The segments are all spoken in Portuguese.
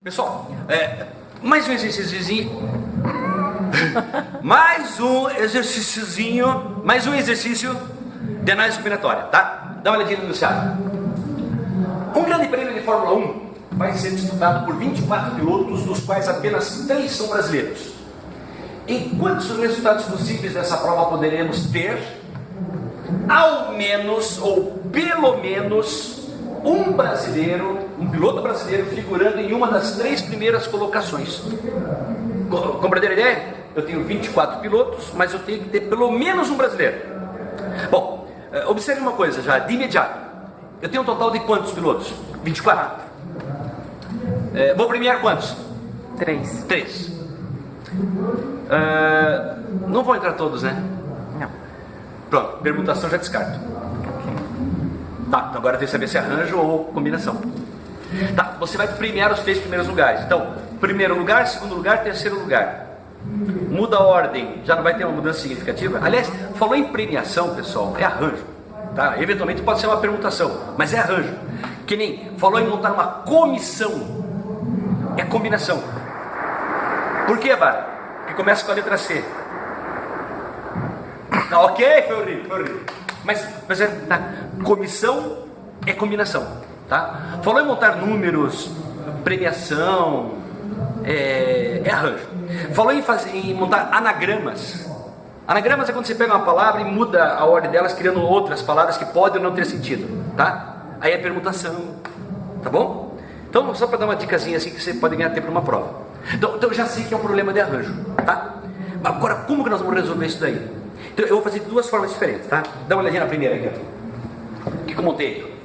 Pessoal, mais um exercíciozinho. mais um exercício de análise combinatória, tá? Dá uma olhadinha no enunciado. Um grande prêmio de Fórmula 1 vai ser disputado por 24 pilotos, dos quais apenas 3 são brasileiros. Em quantos resultados possíveis dessa prova poderemos ter, ao menos, ou pelo menos, um brasileiro, um piloto brasileiro figurando em uma das 3 primeiras colocações? Compreenderam a ideia? Eu tenho 24 pilotos, mas eu tenho que ter pelo menos um brasileiro. Bom, observe uma coisa já, de imediato. Eu tenho um total de quantos pilotos? 24. Vou premiar quantos? 3. Não vão entrar todos, né? Não. Pronto, permutação já descarto. Tá, então agora tem que saber se é arranjo ou combinação. Tá, você vai premiar os 3 primeiros lugares. Então, primeiro lugar, segundo lugar, terceiro lugar. Muda a ordem, já não vai ter uma mudança significativa. Aliás, falou em premiação, pessoal, é arranjo. Tá? Eventualmente pode ser uma permutação, mas é arranjo. Que nem falou em montar uma comissão. É combinação. Por que, Bara? Porque começa com a letra C. Tá, ok, foi horrível. Mas tá. Comissão é combinação, tá? Falou em montar números, premiação, é arranjo. Falou em montar anagramas. Anagramas é quando você pega uma palavra e muda a ordem delas, criando outras palavras que podem ou não ter sentido, tá? Aí é permutação, tá bom? Então, só para dar uma dicasinha assim que você pode ganhar tempo numa prova. Então eu já sei que é um problema de arranjo, tá? Agora, como que nós vamos resolver isso daí? Então, eu vou fazer de 2 formas diferentes, tá? Dá uma olhadinha na primeira aqui, ó. O que eu montei aqui?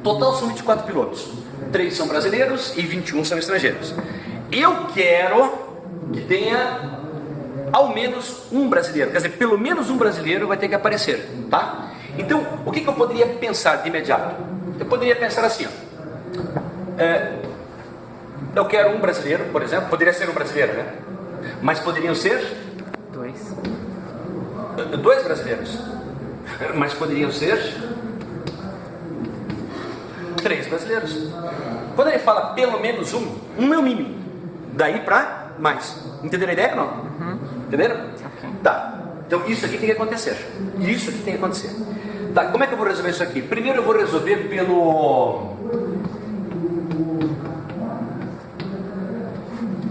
Total são 24 pilotos. 3 são brasileiros e 21 são estrangeiros. Eu quero que tenha ao menos um brasileiro. Quer dizer, pelo menos um brasileiro vai ter que aparecer, tá? Então, o que eu poderia pensar de imediato? Eu poderia pensar assim, ó. Eu quero um brasileiro, por exemplo. Poderia ser um brasileiro, né? Mas poderiam ser 2 brasileiros. Mas poderiam ser 3 brasileiros. Quando ele fala pelo menos um é o mínimo. Daí pra mais. Entenderam a ideia ou não? Uhum. Entenderam? Okay. Tá. Então isso aqui tem que acontecer. Isso aqui tem que acontecer. Tá, como é que eu vou resolver isso aqui? Primeiro eu vou resolver pelo...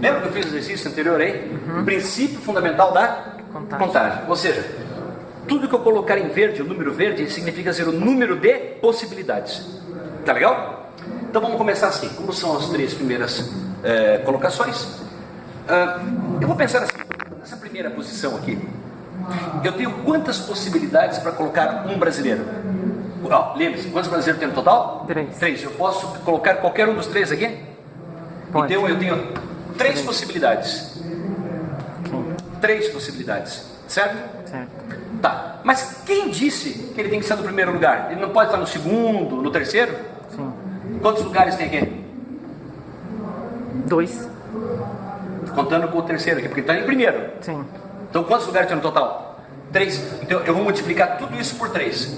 Lembra que eu fiz o exercício anterior aí? Uhum. Princípio fundamental da contagem. Ou seja, tudo que eu colocar em verde, o número verde, significa ser o número de possibilidades. Tá legal? Então vamos começar assim. Como são as 3 primeiras colocações? Eu vou pensar assim. Nessa primeira posição aqui, eu tenho quantas possibilidades para colocar um brasileiro? Lembre-se, quantos brasileiros tem no total? 3. Eu posso colocar qualquer um dos 3 aqui? Pode. Então eu tenho 3 possibilidades. 3 possibilidades. Certo? Tá. Mas quem disse que ele tem que estar no primeiro lugar? Ele não pode estar no segundo, no terceiro? Sim. Quantos lugares tem aqui? 2. Contando com o terceiro aqui, porque ele está em primeiro. Sim. Então quantos lugares tem no total? 3. Então eu vou multiplicar tudo isso por 3.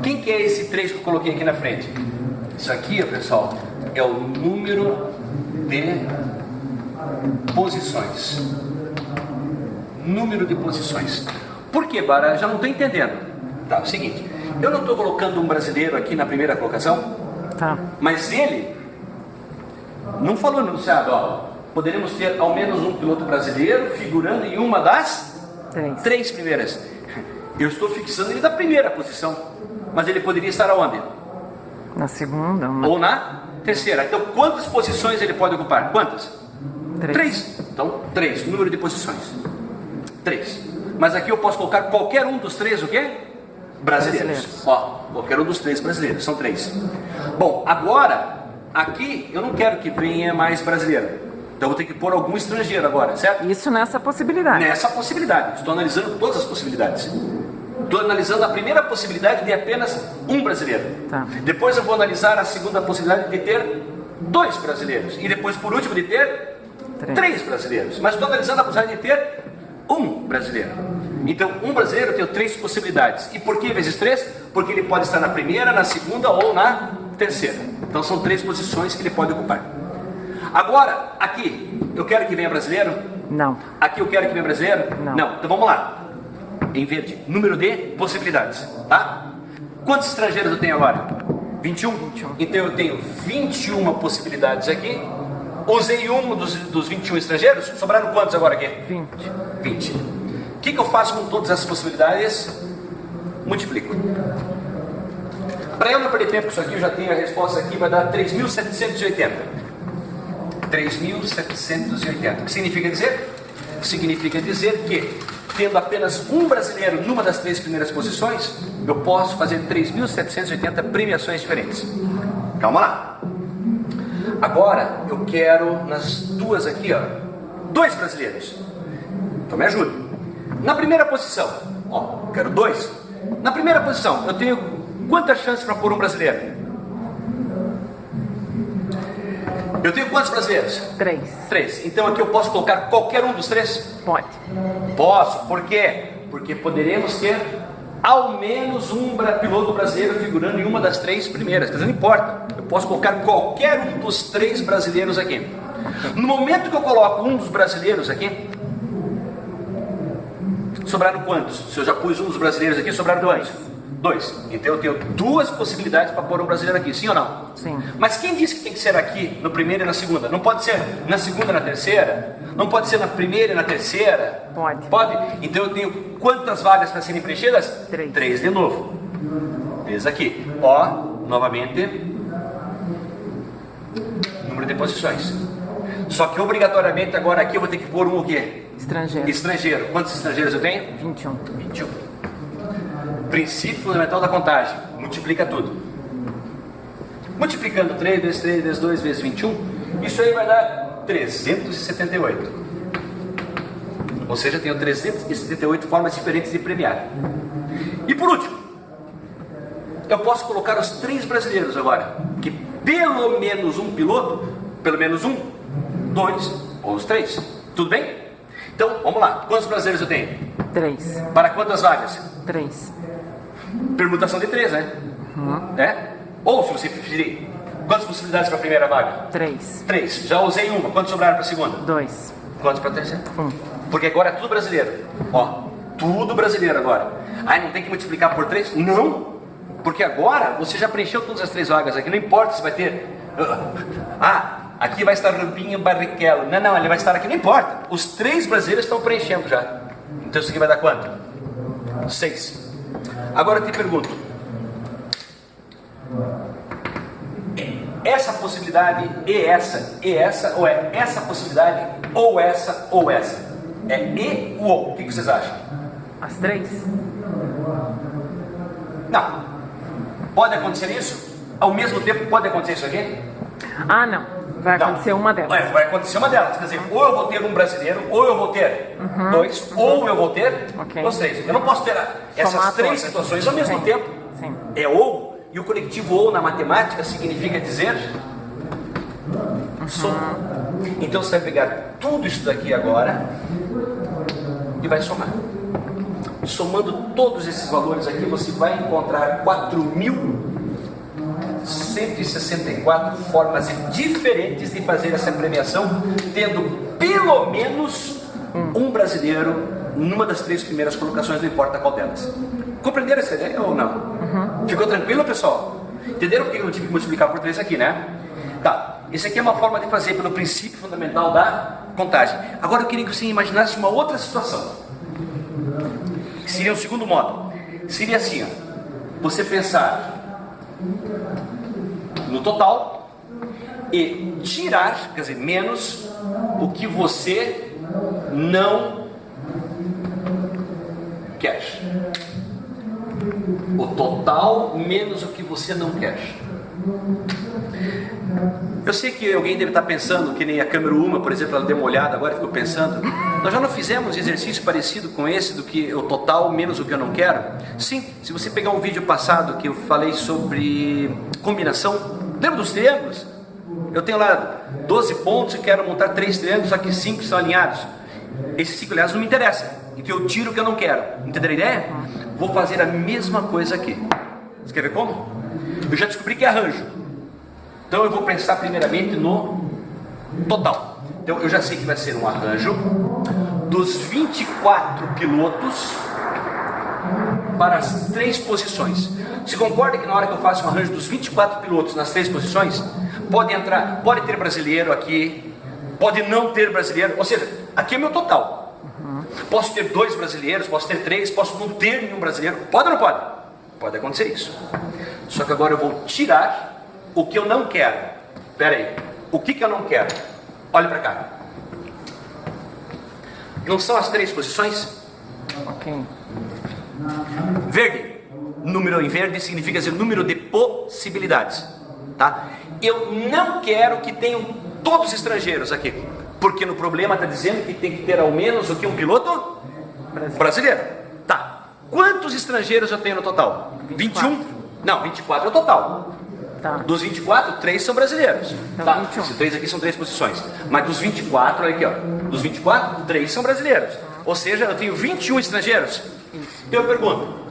Quem que é esse 3 que eu coloquei aqui na frente? Isso aqui, pessoal, é o número de posições. Número de posições. Por que, Bara? Já não estou entendendo. Tá, é o seguinte. Eu não estou colocando um brasileiro aqui na primeira colocação. Tá. Mas ele não falou no enunciado, ó. Poderíamos ter ao menos um piloto brasileiro figurando em uma das 3 primeiras. Eu estou fixando ele na primeira posição. Mas ele poderia estar aonde? Na segunda. Ou na terceira. Então quantas posições ele pode ocupar? Quantas? 3. Então 3, número de posições. 3. Mas aqui eu posso colocar qualquer um dos 3 o quê? Brasileiros. Ó, qualquer um dos 3 brasileiros, são 3. Bom, agora, aqui eu não quero que venha mais brasileiro. Então eu vou ter que pôr algum estrangeiro agora, certo? Isso nessa possibilidade. Nessa possibilidade. Estou analisando todas as possibilidades. Estou analisando a primeira possibilidade de apenas um brasileiro. Tá. Depois eu vou analisar a segunda possibilidade de ter 2 brasileiros. E depois, por último, de ter 3 brasileiros. Mas estou analisando a possibilidade de ter um brasileiro. Então, um brasileiro eu tenho 3 possibilidades. E por que vezes 3? Porque ele pode estar na primeira, na segunda ou na terceira. Então são 3 posições que ele pode ocupar. Agora, aqui, eu quero que venha brasileiro? Não. Aqui eu quero que venha brasileiro? Não. Então vamos lá. Em verde, número de possibilidades, tá? Quantos estrangeiros eu tenho agora? 21? 21. Então eu tenho 21 possibilidades aqui. Usei um dos 21 estrangeiros. Sobraram quantos agora aqui? 20. 20. O que eu faço com todas essas possibilidades? Multiplico. Para eu não perder tempo com isso aqui, eu já tenho a resposta aqui, vai dar 3.780. 3.780. O que significa dizer? Significa dizer que, tendo apenas um brasileiro numa das 3 primeiras posições, eu posso fazer 3.780 premiações diferentes. Calma lá. Agora eu quero nas duas aqui, ó, 2 brasileiros. Então me ajude. Na primeira posição, ó, eu quero 2. Na primeira posição, eu tenho quantas chances para pôr um brasileiro? Eu tenho quantos brasileiros? 3. 3. Então aqui eu posso colocar qualquer um dos 3? Pode. Posso. Por quê? Porque poderemos ter ao menos um piloto brasileiro figurando em uma das 3 primeiras. Quer dizer, não importa. Eu posso colocar qualquer um dos 3 brasileiros aqui. No momento que eu coloco um dos brasileiros aqui, sobraram quantos? Se eu já pus um dos brasileiros aqui, sobraram quantos? 2. Então eu tenho 2 possibilidades para pôr um brasileiro aqui, sim ou não? Sim. Mas quem disse que tem que ser aqui no primeiro e na segunda? Não pode ser na segunda e na terceira? Não pode ser na primeira e na terceira? Pode. Pode? Então eu tenho quantas vagas para serem preenchidas? 3. 3 de novo. 3 aqui. Ó, novamente, número de posições. Só que obrigatoriamente agora aqui eu vou ter que pôr um o quê? Estrangeiro. Estrangeiro. Quantos estrangeiros eu tenho? 21. 21. Princípio fundamental da contagem. Multiplica tudo. Multiplicando 3 vezes 3 vezes 2 vezes 21, isso aí vai dar 378. Ou seja, eu tenho 378 formas diferentes de premiar. E por último, eu posso colocar os 3 brasileiros agora, que pelo menos um piloto, pelo menos um, 2 ou os 3. Tudo bem? Então, vamos lá. Quantos brasileiros eu tenho? 3. Para quantas vagas? 3. Permutação de 3, né? É? Ou, se você preferir, quantas possibilidades para a primeira vaga? 3. 3. Já usei uma. Quantos sobraram para a segunda? 2. Quantos para a terceira? 1. Porque agora é tudo brasileiro. Ó, tudo brasileiro agora. Ai, não tem que multiplicar por 3? Não. Porque agora você já preencheu todas as 3 vagas aqui. Não importa se vai ter... aqui vai estar Rubinho Barrichello. Não, ele vai estar aqui. Não importa. Os 3 brasileiros estão preenchendo já. Então isso aqui vai dar quanto? 6. Agora eu te pergunto, essa possibilidade e essa, ou é essa possibilidade, ou essa, ou essa? É e ou? O que vocês acham? As 3? Não. Pode acontecer isso? Ao mesmo tempo pode acontecer isso aqui? Ah, não. Vai acontecer uma delas. Vai acontecer uma delas. Quer dizer, ou eu vou ter um brasileiro, ou eu vou ter 2, ou eu vou ter os 3. Eu não posso ter essas 3 situações ao mesmo tempo. Sim. É ou, e o conectivo ou na matemática significa dizer soma. Então você vai pegar tudo isso daqui agora e vai somar. Somando todos esses valores aqui, você vai encontrar 4.164 formas diferentes de fazer essa premiação, tendo pelo menos um brasileiro numa das 3 primeiras colocações, não importa qual delas. Compreenderam essa ideia ou não? Ficou tranquilo, pessoal? Entenderam por que eu tive que multiplicar por 3 aqui, né? Tá, esse aqui é uma forma de fazer pelo princípio fundamental da contagem. Agora eu queria que você imaginasse uma outra situação. Seria o segundo modo. Seria assim, ó. Você pensar no total e tirar, quer dizer, menos o que você não quer. O total menos o que você não quer. Eu sei que alguém deve estar pensando, que nem a câmera Uma, por exemplo, ela deu uma olhada agora e ficou pensando, nós já não fizemos exercício parecido com esse, do que o total menos o que eu não quero? Sim, se você pegar um vídeo passado que eu falei sobre combinação, lembra dos triângulos? Eu tenho lá 12 pontos e quero montar 3 triângulos, só que 5 são alinhados. Esses 5, aliás, não me interessam, então eu tiro o que eu não quero. Entenderam a ideia? Vou fazer a mesma coisa aqui. Você quer ver como? Eu já descobri que é arranjo. Então eu vou pensar primeiramente no total. Então eu já sei que vai ser um arranjo dos 24 pilotos para as 3 posições. Você concorda que na hora que eu faço um arranjo dos 24 pilotos nas 3 posições, pode entrar, pode ter brasileiro aqui, pode não ter brasileiro, ou seja, aqui é meu total. Posso ter 2 brasileiros, posso ter 3, posso não ter nenhum brasileiro. Pode ou não pode? Pode acontecer isso. Só que agora eu vou tirar o que eu não quero. Espera aí, o que eu não quero? Olha para cá. Não são as 3 posições? Ok. Verde. Número em verde significa dizer número de possibilidades, tá? Eu não quero que tenham todos estrangeiros aqui, porque no problema está dizendo que tem que ter ao menos o que um piloto brasileiro. Tá. Quantos estrangeiros eu tenho no total? 21? Não, 24 é o total. Tá. Dos 24, 3 são brasileiros. Então, Tá. 21. Esses 3 aqui são 3 posições. Mas dos 24, olha aqui, ó. Dos 24, 3 são brasileiros. Ou seja, eu tenho 21 estrangeiros. Então eu pergunto,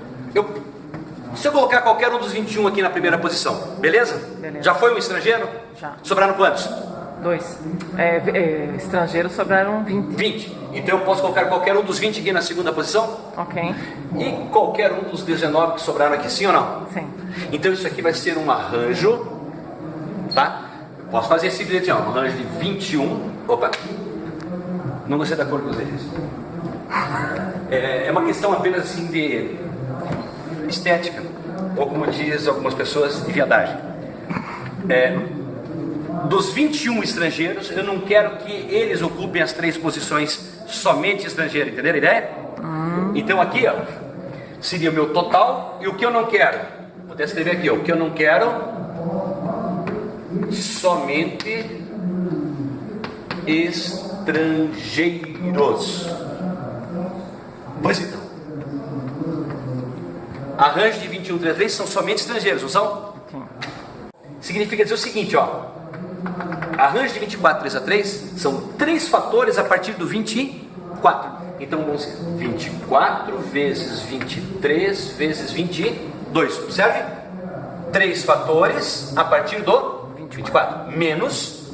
se eu colocar qualquer um dos 21 aqui na primeira posição, beleza? Beleza. Já foi um estrangeiro? Já. Sobraram quantos? 2. Estrangeiros sobraram 20. 20. Então eu posso colocar qualquer um dos 20 aqui na segunda posição? Ok. E qualquer um dos 19 que sobraram aqui, sim ou não? Sim. Então isso aqui vai ser um arranjo, tá? Eu posso fazer esse direitinho, ó, um arranjo de 21. Opa! Não gostei da cor que eu usei. É uma questão apenas assim de estética, ou como diz algumas pessoas, de viadagem. Dos 21 estrangeiros, eu não quero que eles ocupem as 3 posições somente estrangeiros, entenderam a ideia? Então aqui, ó, seria o meu total e o que eu não quero. Vou até escrever aqui, ó, o que eu não quero, somente estrangeiros. Pois então, arranjo de 21, 3 são somente estrangeiros, não são? Significa dizer o seguinte, ó. Arranjo de 24, 3 a 3 são 3 fatores a partir do 24. Então vamos ser 24 vezes 23 vezes 22. Observe? 3 fatores a partir do 24. Menos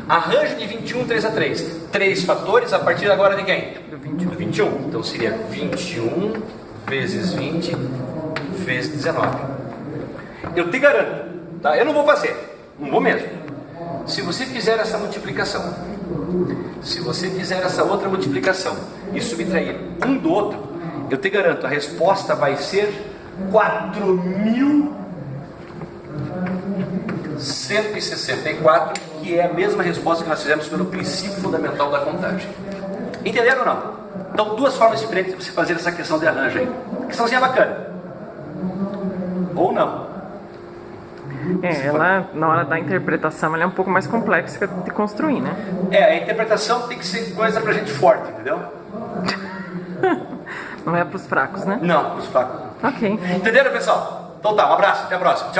arranjo de 21, 3 a 3. 3 fatores a partir agora de quem? Do 21. Então seria 21 vezes 20 vezes 19. Eu te garanto, tá? Eu não vou fazer. Não vou mesmo. Se você fizer essa multiplicação, se você fizer essa outra multiplicação e subtrair um do outro, eu te garanto, a resposta vai ser 4.164, que é a mesma resposta que nós fizemos pelo princípio fundamental da contagem. Entenderam ou não? Então, 2 formas diferentes de você fazer essa questão de arranjo aí. Questãozinha bacana. Ou não. Ela, na hora da interpretação, ela é um pouco mais complexa de construir, né? A interpretação tem que ser coisa pra gente forte, entendeu? Não é para os fracos, né? Não, os fracos. Ok. Entenderam, pessoal? Então tá, um abraço, até a próxima. Tchau.